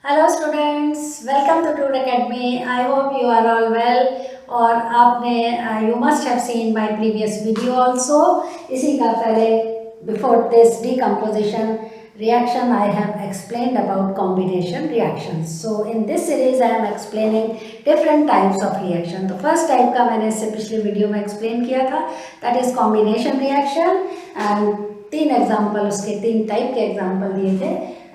Hello students, welcome to टूड academy. I hope you are all well. और आपने you must have seen my previous video also. इसी का पहले before this decomposition reaction I have explained about combination reactions. So in this series I am explaining different types of reaction. तो first type का मैंने इससे पिछले video में explain किया था, that is combination reaction, and तीन एग्जाम्पल उसके तीन टाइप के एग्जाम्पल दिए थे,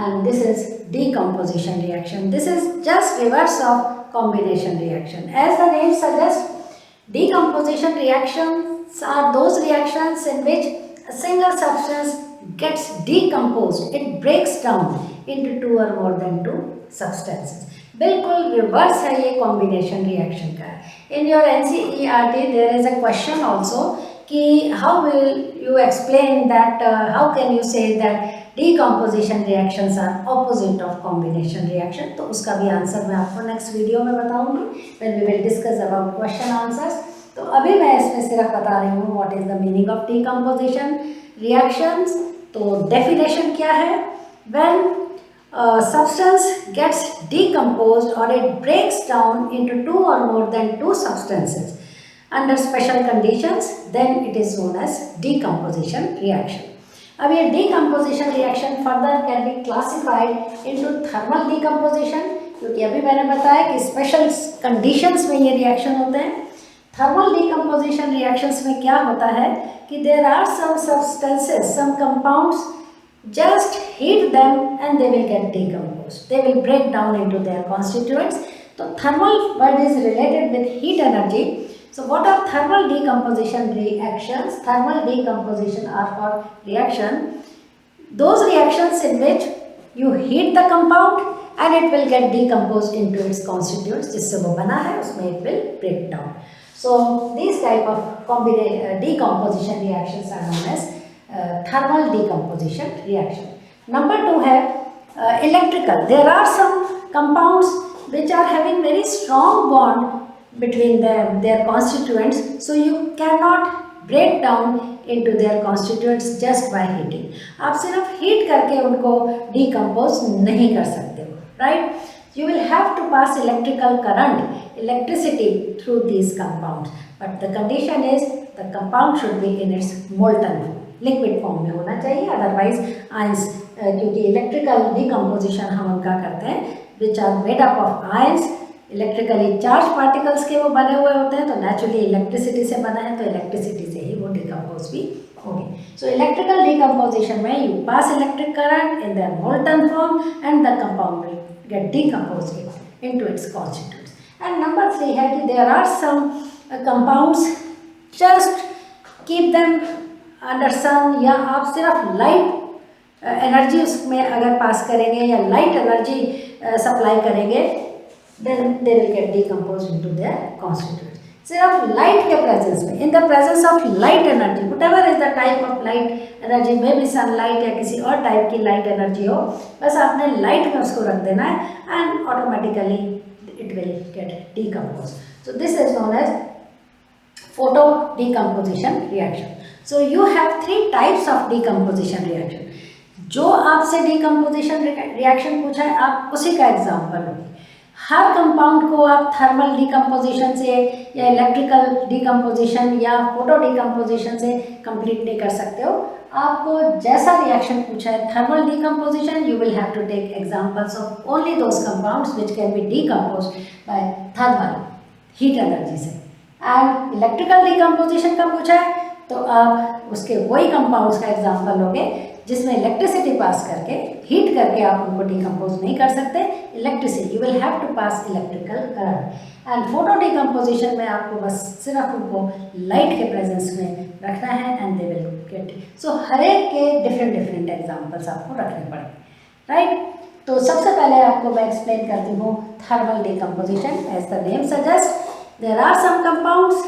and this is decomposition reaction. This is just reverse of combination reaction. As the name suggests, decomposition reactions are those reactions in which a single substance gets decomposed, it breaks down into two or more than two substances. बिल्कुल reverse है ये combination reaction का। In your NCERT there is a question also कि how will you explain that, how can you say that decomposition reactions are opposite of combination reaction. तो उसका भी answer मैं आपको नेक्स्ट वीडियो में बताऊंगी when we will discuss about question answers. तो अभी मैं इसमें सिर्फ बता रही हूँ what is the meaning of decomposition reactions. तो डेफिनेशन क्या है? When substance gets decomposed or it breaks down into two or more than two substances under special conditions, then it is known as decomposition reaction. अब ये decomposition reaction further can be classified into thermal decomposition, क्योंकि अभी मैंने बताया कि special conditions में ये reaction होते हैं। थर्मल डीकम्पोजिशन रिएक्शंस में क्या होता है कि there are some substances, some compounds, just heat them and they will get decomposed, they will break down into their constituents. So thermal word is related with heat energy. So what are thermal decomposition reactions? Thermal decomposition are for reaction, those reactions in which you heat the compound and it will get decomposed into its constituents, जिससे वो बना है उसमें it will break down. So these type of decomposition reactions are known as thermal decomposition reaction. Number two है electrical. There are some compounds which are having very strong bond between them, their constituents, so you cannot break down into their constituents just by heating. आप सिर्फ heat करके उनको decompose नहीं कर सकते हो, right? You will have to pass electrical current, electricity through these compounds, but the condition is the compound should be in its molten form, liquid form में होना चाहिए, अदरवाइज आयंस, क्योंकि इलेक्ट्रिकल डिकम्पोजिशन हम उनका करते हैं which are made up of ions, electrically charge particles के वो बने हुए होते हैं, तो नेचुरली इलेक्ट्रिसिटी से बना है, तो इलेक्ट्रिसिटी से ही वो डिकम्पोज भी होगी। सो इलेक्ट्रिकल डिकम्पोजिशन में you pass electric current in their molten form and the compound will get decomposed into its constituents. And number 3 है कि there are some compounds, just keep them under sun, या आप सिर्फ light energy उसमें अगर pass करेंगे या light energy supply करेंगे, then they will get decompose into their constituents. सिर्फ लाइट के प्रेजेंस में, in the presence of light energy, whatever is the type of light energy, may be sunlight या किसी और टाइप की लाइट एनर्जी हो, बस आपने लाइट में उसको रख देना है and automatically it will get decompose. So this is known as photo decomposition reaction. So you have 3 types of decomposition reaction. जो आपसे decomposition reaction पूछा है आप उसी का एग्जाम्पल होगी। हर कंपाउंड को आप थर्मल डिकम्पोजिशन से या इलेक्ट्रिकल डिकम्पोजिशन या फोटो डिकम्पोजिशन से कंप्लीट नहीं कर सकते हो। आपको जैसा रिएक्शन पूछा है thermal decomposition, you will have to take examples of only those compounds which can be decomposed by thermal heat energy से। एंड इलेक्ट्रिकल डिकम्पोजिशन का पूछा है तो आप उसके वही कंपाउंड्स का एग्जांपल लोगे जिसमें इलेक्ट्रिसिटी पास करके, हीट करके आप उनको डिकम्पोज नहीं कर सकते। Electricity, you will have to pass electrical current. And photo decomposition में आपको बस सिर्फ उनको लाइट के प्रेजेंस में रखना है एंड दे विल गेट। सो हर एक के डिफरेंट एग्जाम्पल्स आपको रखने पड़ेंगे, राइट? तो सबसे पहले आपको मैं एक्सप्लेन करती हूँ thermal decomposition. As the name suggest, there are some compounds,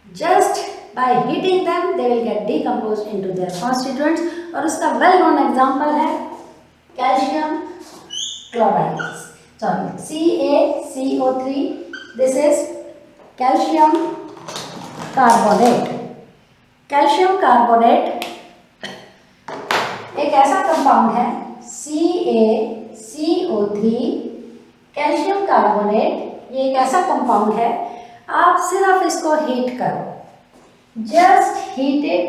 just by heating them they will get decomposed into their constituents, और उसका well known example है calcium chloride, sorry CaCO3, this is calcium carbonate. calcium carbonate एक ऐसा compound है CaCO3 CO3 calcium carbonate, ये एक ऐसा compound है, आप सिर्फ इसको हीट करो, जस्ट हीट इट।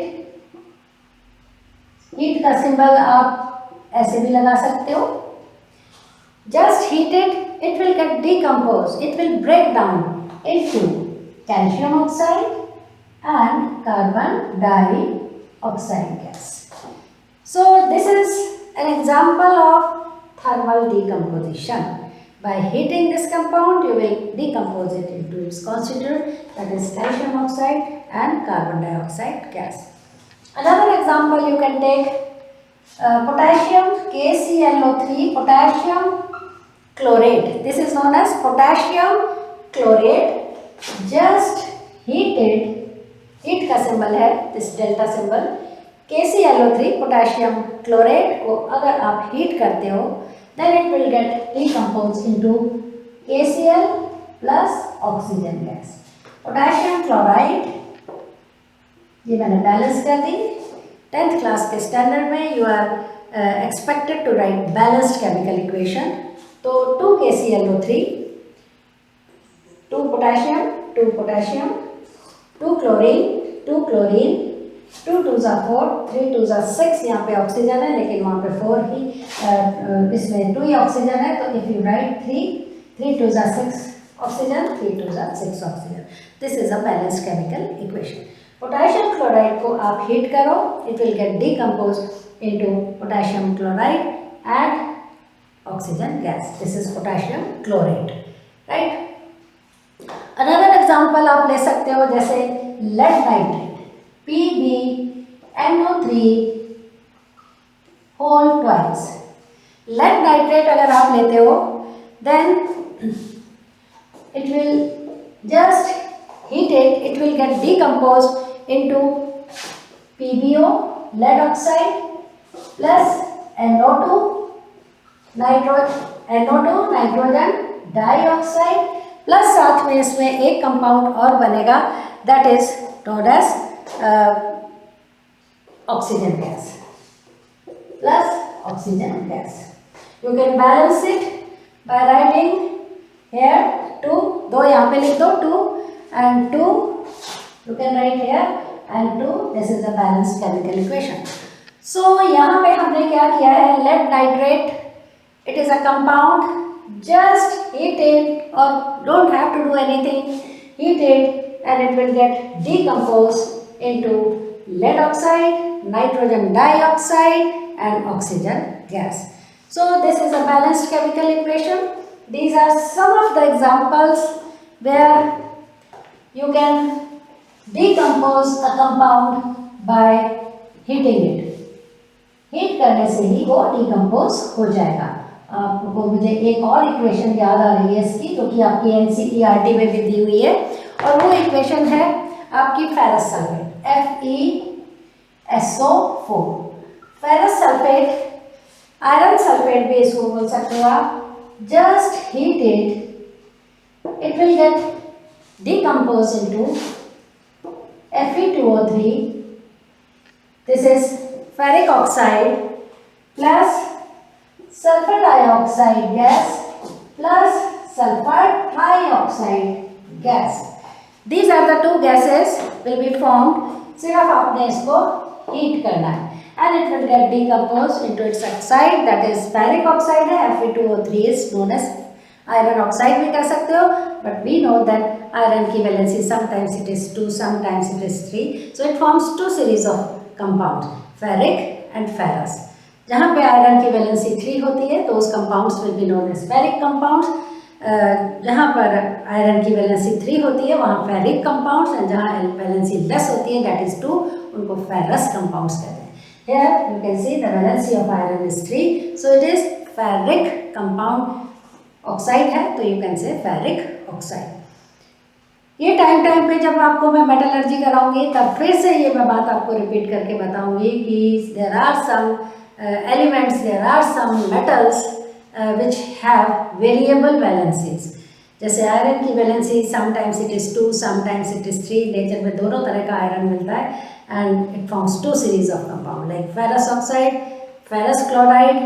हीट का सिंबल आप ऐसे भी लगा सकते हो। Just heat it, it will get decomposed, it will break down into calcium oxide and carbon dioxide gas. So this is an example of thermal decomposition. By heating this compound, you will decompose it into its constituent, that is calcium oxide and carbon dioxide gas. Another example you can take potassium KClO3, potassium chlorate. This is known as potassium chlorate. Just heat it. Heat का symbol है this delta symbol. KClO3 potassium chlorate को अगर आप heat करते हो, then it will get decomposed into KCl plus oxygen gas. Potassium chloride, ये मैंने balance कर दी। 10th क्लास के स्टैंडर्ड में you are expected to write balanced chemical equation. तो 2 KClO3, 2 potassium, 2 chlorine, 2 chlorine, 2 2s are 4, 3 2s are 6, यहाँ पे oxygen है लेकिन वहाँ पे 4 ही, इसमें 2 ही ऑक्सीजन है, तो if you write 3 2s are 6 oxygen, 3 2s are 6 oxygen. This is a balanced chemical equation. Potassium chloride को आप हीट करो, it will get decompose into potassium chloride and oxygen gas. This is potassium chlorate, right. Another example आप ले सकते हो, जैसे lead nitrate PbNO3 whole twice. Lead nitrate अगर आप लेते हो, then it will just heat it, it will get decomposed into PbO, lead oxide, plus NO2, nitrogen dioxide, plus साथ में इसमें एक कंपाउंड और बनेगा, that is known as oxygen gas, plus oxygen gas. You can balance it by writing here 2, दो यहाँ पे लिख दो 2 and 2, you can write here and 2, this is the balanced chemical equation. So यहाँ पे हमने क्या किया है, lead nitrate, it is a compound, just heat it or don't have to do anything, heat it and it will get decomposed into lead oxide, nitrogen dioxide and oxygen gas. So this is a balanced chemical equation. These are some of the examples where you can decompose a compound by heating it. Heat करने से ही वो decompose हो जाएगा। आपको मुझे एक और equation याद आ रही है इसकी, जो कि आपकी NCERT में भी दी हुई है, और वो इक्वेशन है आपकी ferrous sulphate, FeSO4। Ferrous sulphate, iron sulphate भी इसको बोल सकते हो आप। Just heat it, it will gate decompose into Fe2O3. This is ferric oxide plus sulfur dioxide gas plus sulfur trioxide gas. These are the two gases will be formed. सिर्फ आपने इसको heat करना है and it will get decomposed into its oxide, that is ferric oxide है। Fe2O3 is known as iron oxide भी कह सकते हो, but we know that iron की valency sometimes it is 2, sometimes it is 3, so it forms 2 series of compound, ferric and ferrous. जहाँ पे iron की valency 3 होती है तो उस compounds will be known as ferric compounds, जहाँ पर आयरन की वैलेंसी 3 होती है वहाँ फेरिक कंपाउंड्स, एंड जहाँ वैलेंसी लेस होती है दैट इज 2, उनको फेरस कंपाउंड्स कहते हैं। Here you can see the valency of iron is 3, so it is ferric compound. Oxide है तो you can say ferric oxide. ये टाइम पे जब आपको मैं मेटलर्जी कराऊंगी तब फिर से ये मैं बात आपको रिपीट करके बताऊंगी कि there are some elements, there are some metals which have variable valencies. जैसे आयरन की valency sometimes it is 2, sometimes it is 3। Nature में दोनों तरह का आयरन मिलता है and it forms 2 series of compound like ferrous oxide, ferrous chloride,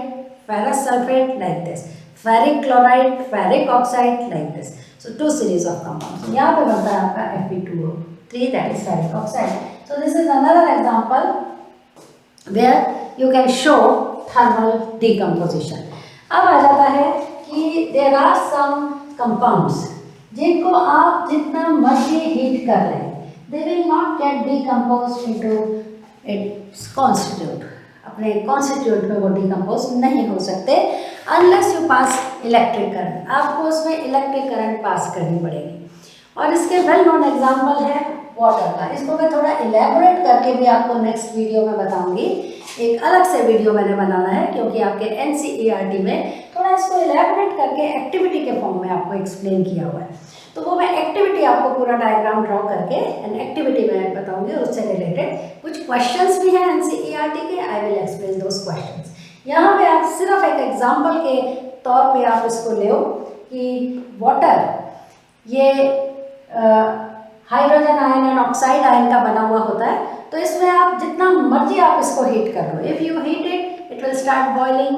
ferrous sulfate like this, ferric chloride, ferric oxide like this. So two series of compounds. यहाँ पे बनता है आपका Fe2O3, that is ferric oxide. So this is another example where you can show thermal decomposition. अब आ जाता है कि there are some compounds जिनको आप जितना मर्जी हीट कर लें, they will not get decomposed into its constituent. अपने constituent में वो decompose नहीं हो सकते unless you pass electric current. आपको उसमें electric current pass करनी पड़ेगी. और इसके वेल नोन एग्जाम्पल है वाटर का. इसको मैं थोड़ा इलेबोरेट करके भी आपको नेक्स्ट वीडियो में बताऊंगी. एक अलग से वीडियो मैंने बनाना है क्योंकि आपके NCERT में थोड़ा इसको इलेबोरेट करके एक्टिविटी के फॉर्म में आपको एक्सप्लेन किया हुआ है. तो वो मैं एक्टिविटी आपको पूरा डायग्राम ड्रॉ करके एंड एक्टिविटी में बताऊंगी. उससे रिलेटेड कुछ क्वेश्चंस भी हैं NCERT के. I will explain those questions. यहाँ पे आप सिर्फ एक एग्जाम्पल के तौर पे आप इसको ले कि वाटर ये hydrogen ion and oxide ion का बना हुआ होता है. तो इसमें आप जितना मर्जी आप इसको हीट कर लो. If you heat it, it will start boiling.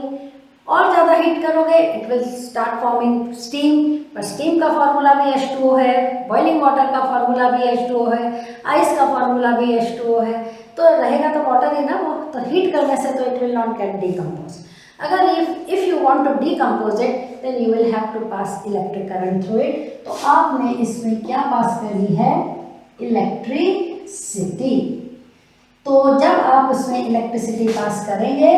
और ज़्यादा हीट करोगे, it will start forming steam. पर स्टीम का फार्मूला भी H2O है, बॉइलिंग वाटर का फार्मूला भी H2O है, आइस का फार्मूला भी H2O है. तो रहेगा तो वाटर ही ना वो. तो हीट करने से तो it will not get decompose. अगर if you want to decompose it then you will have to pass electric current through it. तो आपने इसमें क्या पास करनी है? इलेक्ट्रिसिटी. तो जब आप उसमें इलेक्ट्रिसिटी पास करेंगे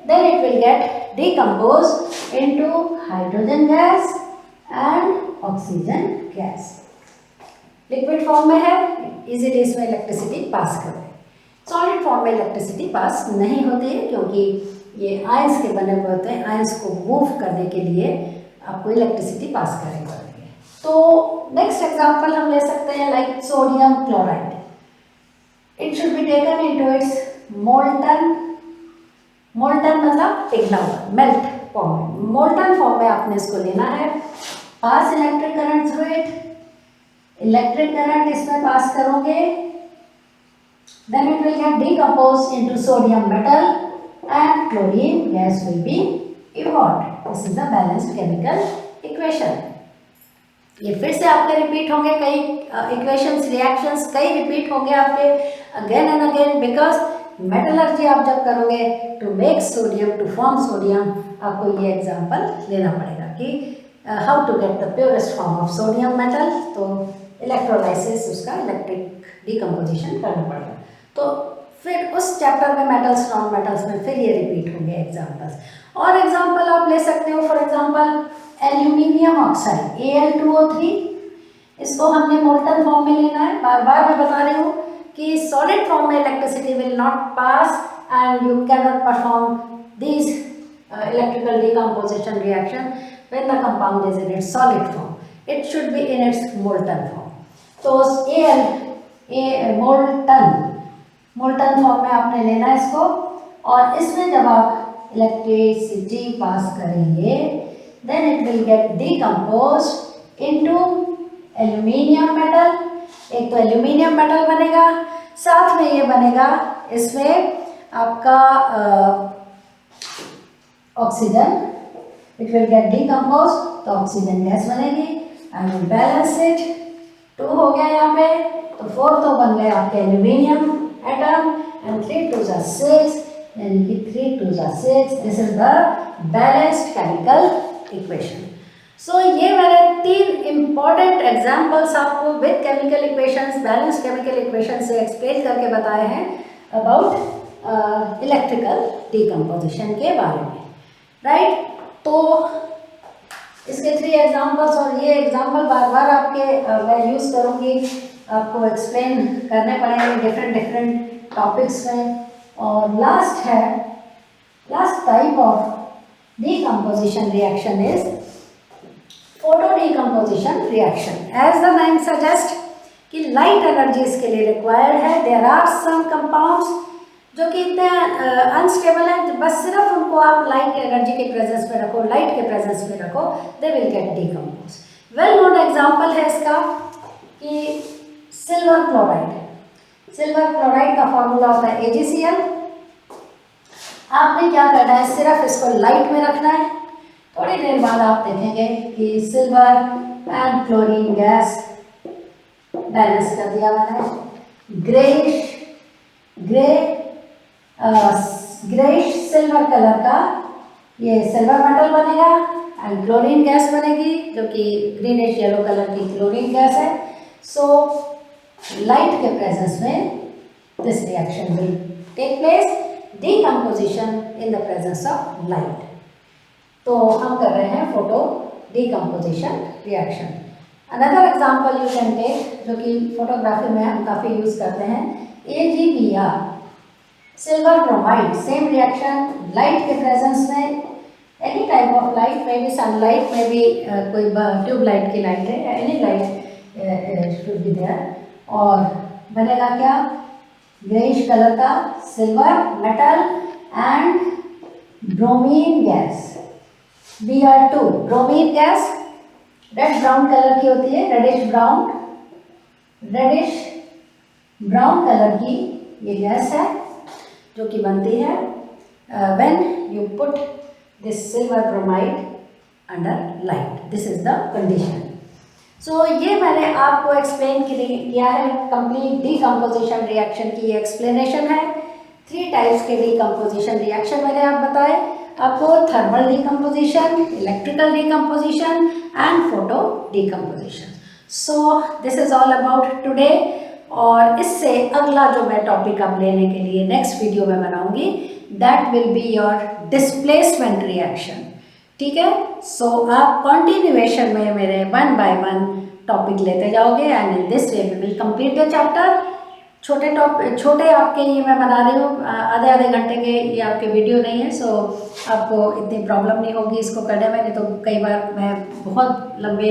then it will get decomposed into hydrogen gas and oxygen gas. Liquid form में है, इजीली इसमें इलेक्ट्रिसिटी पास कर दें. सॉलिड फॉर्म में इलेक्ट्रिसिटी पास नहीं होती है क्योंकि ये आयंस के बने हुए होते हैं. आयंस को मूव करने के लिए आपको इलेक्ट्रिसिटी पास करनी पड़ती है. तो नेक्स्ट एग्जांपल हम ले सकते हैं like sodium chloride. It should be taken into its molten मतलब पिघला हुआ, मेल्ट फॉर्म में. मोल्टन फॉर्म में आपने इसको लेना है. Pass electric current through it. Electric current इसमें पास करोगे then it will get decomposed into sodium metal and chlorine gas will be evolved. This is the balanced chemical equation. ये फिर से आपके रिपीट होंगे कई इक्वेशंस, रिएक्शंस कई repeat होंगे आपके again and again because metallurgy आप जब करोगे to make sodium, to form sodium, आपको ये एग्जांपल लेना पड़ेगा कि how to get the purest form of sodium metal. तो इलेक्ट्रोलाइसिस, उसका इलेक्ट्रिक डिकम्पोजिशन करना पड़ेगा. तो फिर उस चैप्टर में मेटल्स, नॉन मेटल्स में फिर ये रिपीट होंगे एग्जांपल्स. और एग्जांपल आप ले सकते हो for example aluminium oxide Al2O3. इसको हमने मोल्टन फॉर्म में लेना है. बार बार मैं बता रही हूँ कि सॉलिड फॉर्म में electricity will not pass and you can not perform these electrical decomposition reaction when the compound is in its solid form. It should be in its molten form. तो मोल्टन फॉर्म में आपने लेना है इसको. और इसमें जब आप इलेक्ट्रिसिटी पास करेंगे then it will get decomposed into aluminium metal. एक तो एल्यूमिनियम मेटल बनेगा, साथ में ये बनेगा इसमें आपका oxygen. It will gate decomposed, तो ऑक्सीजन गैस बनेगी. I will balance it. 2 हो गया यहाँ पे, तो 4 तो बन गए आपके एल्यूमिनियम एटम एंड 3 2 जा 6, यानी कि 3 2 जा 6. This is the balanced chemical equation. So ये मैंने 3 इम्पॉर्टेंट एग्जाम्पल्स आपको with chemical equations, balanced chemical equation से एक्सप्लेन करके बताए हैं अबाउट इलेक्ट्रिकल डिकम्पोजिशन के बारे में, राइट. तो इसके 3 एग्जाम्पल्स और ये एग्जाम्पल बार बार आपके मैं यूज़ करूँगी, आपको एक्सप्लेन करने पड़ेंगे डिफरेंट टॉपिक्स में. और last type of decomposition reaction is photo decomposition reaction. As the name suggests कि light energy इसके लिए required है. There are some compounds जो कि इतने unstable हैं, बस सिर्फ उनको आप light energy के presence में रखो, light के presence में रखो, they will get decomposed. Well known example है इसका कि silver chloride. Silver chloride का formula होता है AgCl. आपने क्या करना है, सिर्फ इसको लाइट में रखना है। थोड़ी देर बाद आप देखेंगे कि silver and chlorine gas balance कर दिया मैंने। ग्रेइश सिल्वर कलर का ये सिल्वर मेटल बनेगा एंड क्लोरीन गैस बनेगी जो कि ग्रीनिश येलो कलर की क्लोरीन गैस है। सो लाइट के प्रेजेंस में this reaction will take place, decomposition in the presence of light। तो हम कर रहे हैं photo decomposition reaction। Another example you can take जो कि फोटोग्राफी में हम काफ़ी यूज़ करते हैं, AgBr silver bromide, same reaction light के प्रेजेंस में, any type of light, may be sunlight, may be कोई ट्यूब लाइट की लाइट है, any light should be there, और बनेगा क्या, ग्रेइश कलर का silver metal and bromine gas Br2। Bromine gas red brown colour की होती है, रेडिश ब्राउन कलर की ये गैस है जो कि बनती है when you put this silver bromide under light. This is the condition. So ये मैंने आपको एक्सप्लेन किया है, कंप्लीट डीकम्पोजिशन रिएक्शन की ये एक्सप्लेनेशन है। 3 टाइप्स के डीकम्पोजिशन रिएक्शन मैंने आप बताए आपको, thermal decomposition, electrical decomposition and photo decomposition. So this is all about today. और इससे अगला जो मैं टॉपिक अब लेने के लिए नेक्स्ट वीडियो में बनाऊंगी, that will be your displacement reaction. ठीक है, सो आप कॉन्टिन्यूएशन में मेरे 1 by 1 टॉपिक लेते जाओगे and in this way we will complete the chapter. छोटे आपके ये मैं बना रही हूँ, आधे घंटे के ये आपके वीडियो नहीं है, सो आपको इतनी प्रॉब्लम नहीं होगी इसको करने में। नहीं तो कई बार मैं बहुत लंबे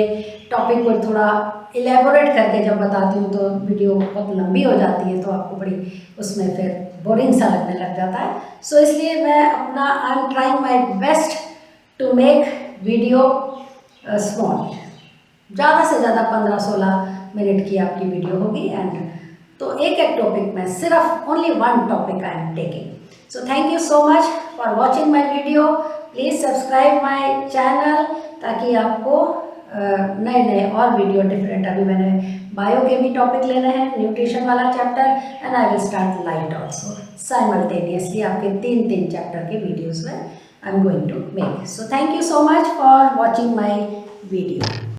टॉपिक को थोड़ा इलेबोरेट करके जब बताती हूँ तो वीडियो बहुत लंबी हो जाती है, तो आपको बड़ी उसमें फिर बोरिंग सा लगने लग जाता है। सो इसलिए मैं अपना I am trying my best to make video small, ज़्यादा से ज़्यादा 15-16 मिनट की आपकी वीडियो होगी। एंड तो एक टॉपिक में सिर्फ only 1 topic I am taking. So thank you so much for watching my video. Please subscribe my channel ताकि आपको नए और वीडियो डिफरेंट, अभी मैंने बायो के भी टॉपिक लेने हैं, न्यूट्रिशन वाला chapter, and I will start light also simultaneously. आपके 3 चैप्टर के वीडियोज़ में I am going to make. So thank you so much for watching my video.